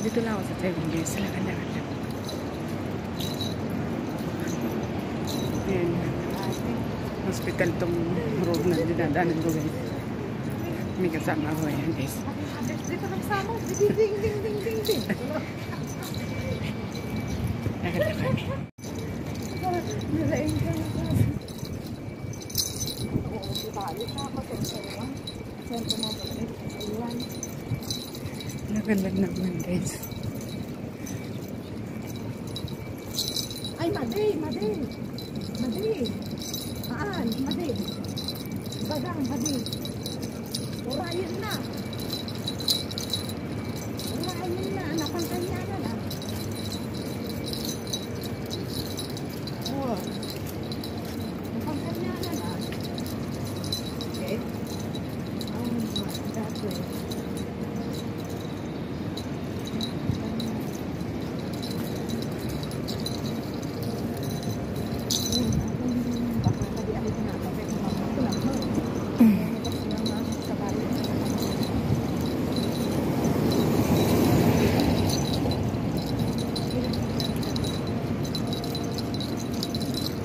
Dito lang ako sa Taiwan guys. Lakad-lakad lang. Ayan. Hospital tong road na dinadaanan ko guys. May kasama ako yan guys. Dito kasama. Ding, ding, ding, ding, ding, ding. Lakad na kami. Nilaing ka na kasi. Oo, balik na ako sa Taiwan. Siyempre mo ba rin sa Taiwan? Lakad lang naman guys. Ay, Madi, Madi. Madi. Maan, Madi. Badang, Madi. Urayan na. Urayan na. Napangkanya na na. Oh. Napangkanya na na. Okay. Oh, that way.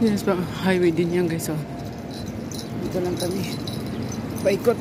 Yes, pa highway din yan guys. Oh. Dito lang kami. Paikot.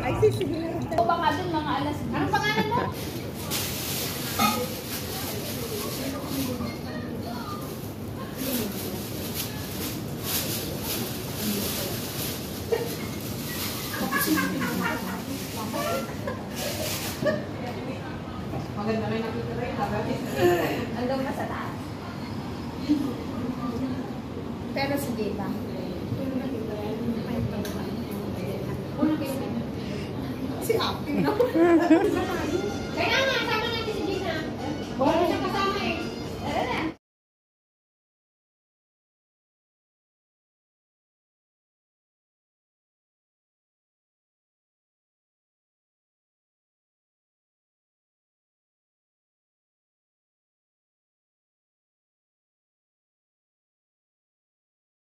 Ay, sige. O baka dun mga alas. Anong pangalan mo? Maganda may nakikita rin. Andun ka sa taas. Pero sige ba? Si Api na. Kaya nga, sama natin si Gina. Wala siya kasama eh. Tara na.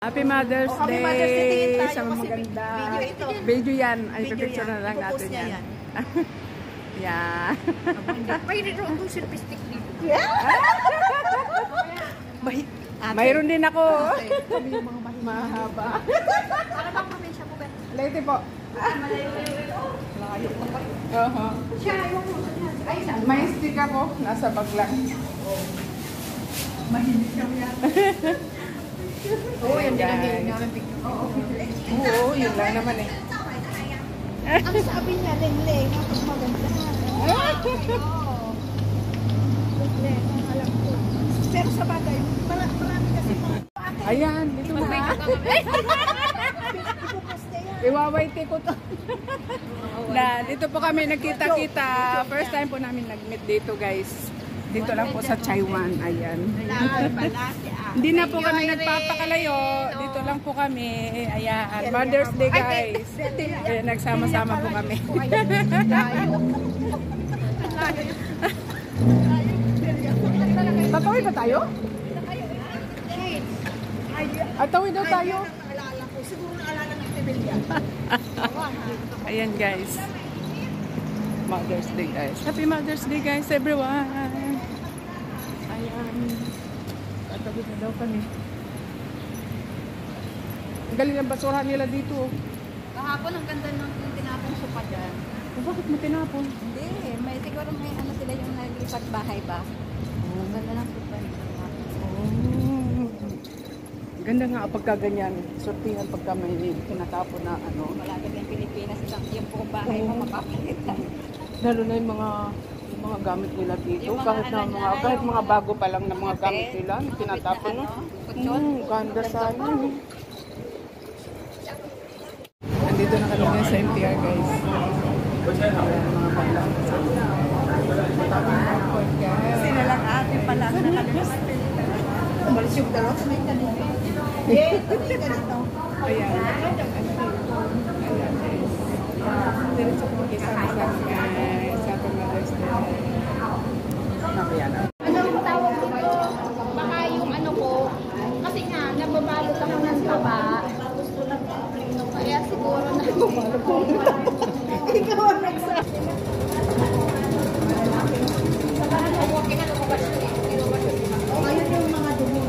Happy Mother's Oh, Happy Day! Mother's Day, tingin tayo Sa kasi maganda. video ito. Video yan. Ay, Video picture yan. na lang Ipopost natin niya yan. Yeah. May rin kong selfie stick dito. Mayroon din ako. Kami yung mga Mahaba. Para bang probinsya mo ba? Late po. malayo pa pa. Oho. Siya, ayaw mo. Ay, saan? May stick ako. Nasa bag lang. Mahilig kami yan. Oo, yan din ang Guys. hiling namin picture. Oo, yun lang naman eh. Ang sabi niya, Lenleng, kapag maganda. Oo. Lenleng, ang alam ko. Pero sa bagay, marami kasi mga... Ayan, dito na. Iwawaiti ko to. Dito po kami nagkita-kita. First time po namin nag-meet dito guys. Dito lang po sa Taiwan. Ayan. Hindi na po kami nagpapakalayo. Dito lang po kami. Ayan. Mother's Day guys. Ayan, nagsama-sama po kami. Tatawid ba tayo? Tatawid daw tayo. Siguro naalala ng Tebelia. Ayan guys. Mother's Day guys. Happy Mother's Day guys everyone. Ayan. Tatawid na daw kami. Ang galing ng basura nila dito. Kahapon, ang ganda ng tinapong sopa dyan. Bakit mo tinapon? Hindi, may siguro may ano sila yung naglipat bahay ba? Ang ganda ng sopa nila. Oh. Ganda nga pagka ganyan. Sortihan pagka may tinatapon na ano. Malapit ng Pilipinas, yung buong bahay mo mapapalitan. Lalo na yung mga gamit nila dito. Yung mga Kahit na ano mga, nila, kahit yung mga mga bago pa lang na mga gamit nila, tinatapon no. Ganda sana. Nandito na kami guys sa MTR guys. Sila lang ate pala na nakalas. Umalis yung dalos, may kanina. Yeah, may ganito. Ayan. Diretso po mag-isa-isa sa Mother's Day. Anong tawag dito? Baka yung ano ko, kasi nga, nababalot ako ng taba. Kaya siguro na bumalot ko. Ikaw ang nagsabi. O, ayun yung mga dumi.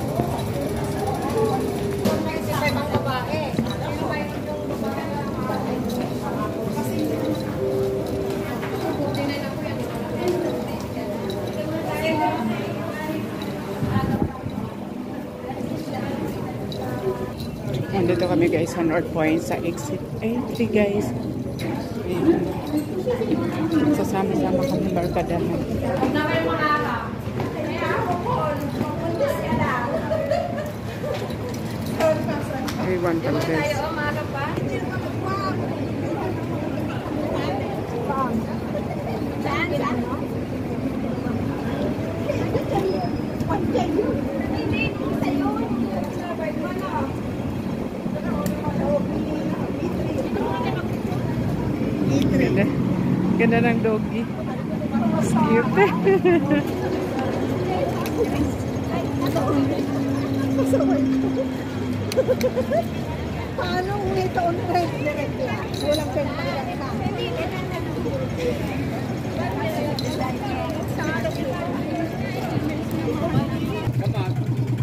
Nandito kami guys sa North Point sa exit entry guys. Ayan. Sasama-sama kami barkadahan. Everyone from this. Ganda. Ganda ng doggy. Cute. Paano nito on direct lang? Walang pagkakas ka.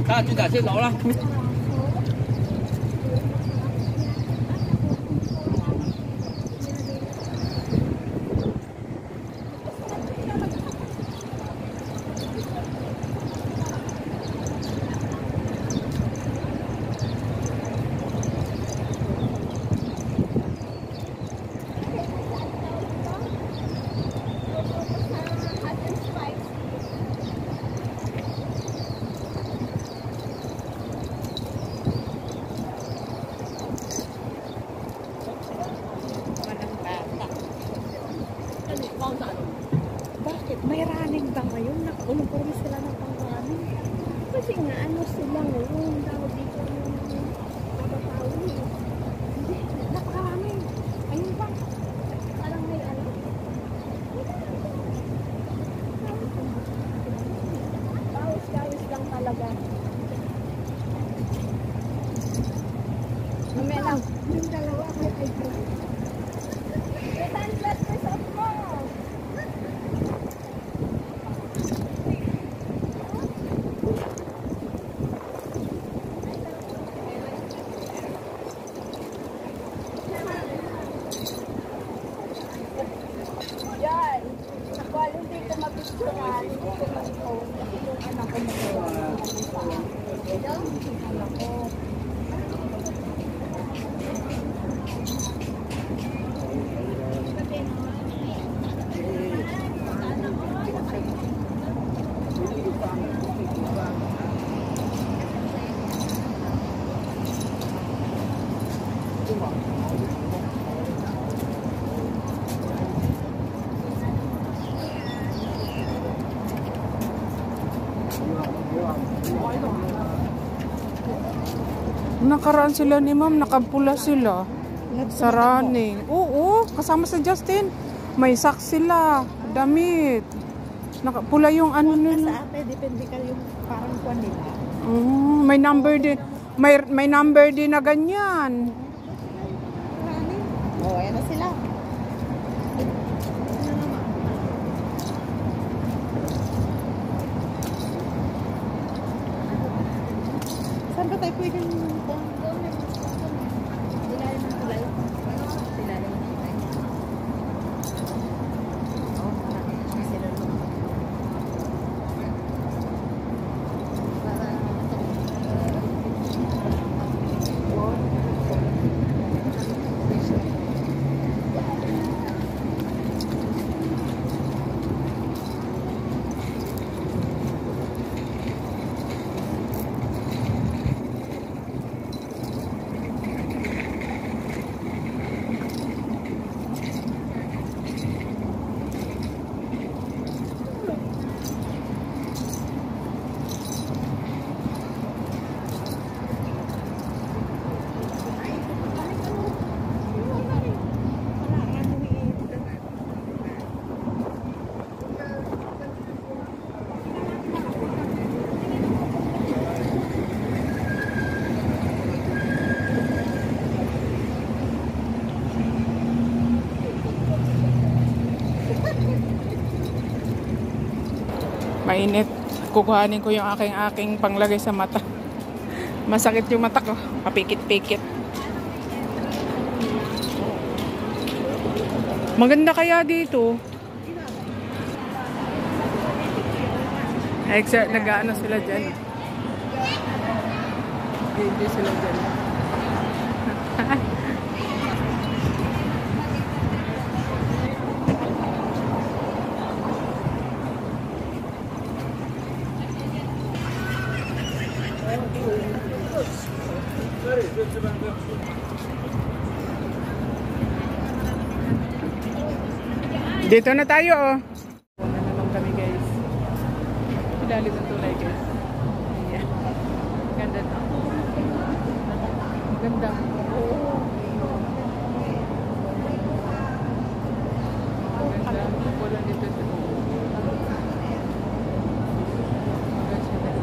大家军长先走了。 Bakit? May running ba ngayon? Nakaulong sila ng pang-running. Kasi nga, ano sila ngayon? Tawag dito yung nababawi. Hindi, napakarami. Ayun ba? Parang may ano. Bawis-bawis lang talaga. Mamaya lang. Yung dalawa may idea. May sunglasses ako. Yan. Nakuha, hindi ko mapicturan. Hindi ko mag-phone. Kasi yung anak ko magawa. Anak ko. Nakaraan sila ni ma'am, nakapula sila. Sa running. Oo, kasama sa Justin. May socks sila, damit. Nakapula yung ano nila. Sa ate, depende kayo parang kuwan nila. May number din. May number din na ganyan. Oh, ayan na sila. Saan ba tayo pwede pumunta? Ilalim ng tulay. Ilalim ng tulay. Oh, marami na sila naman. Para Mainit. Kukuhanin ko yung aking panglagay sa mata. Masakit yung mata ko. Papikit-pikit. Maganda kaya dito. Nag-ano sila dyan. Hindi sila dyan. Dito na tayo, oh. Wala naman kami, guys. Ilalim ng tulay, guys. Ayan. Ganda na. Ganda. Ganda. Wala dito. Ganda siya, guys.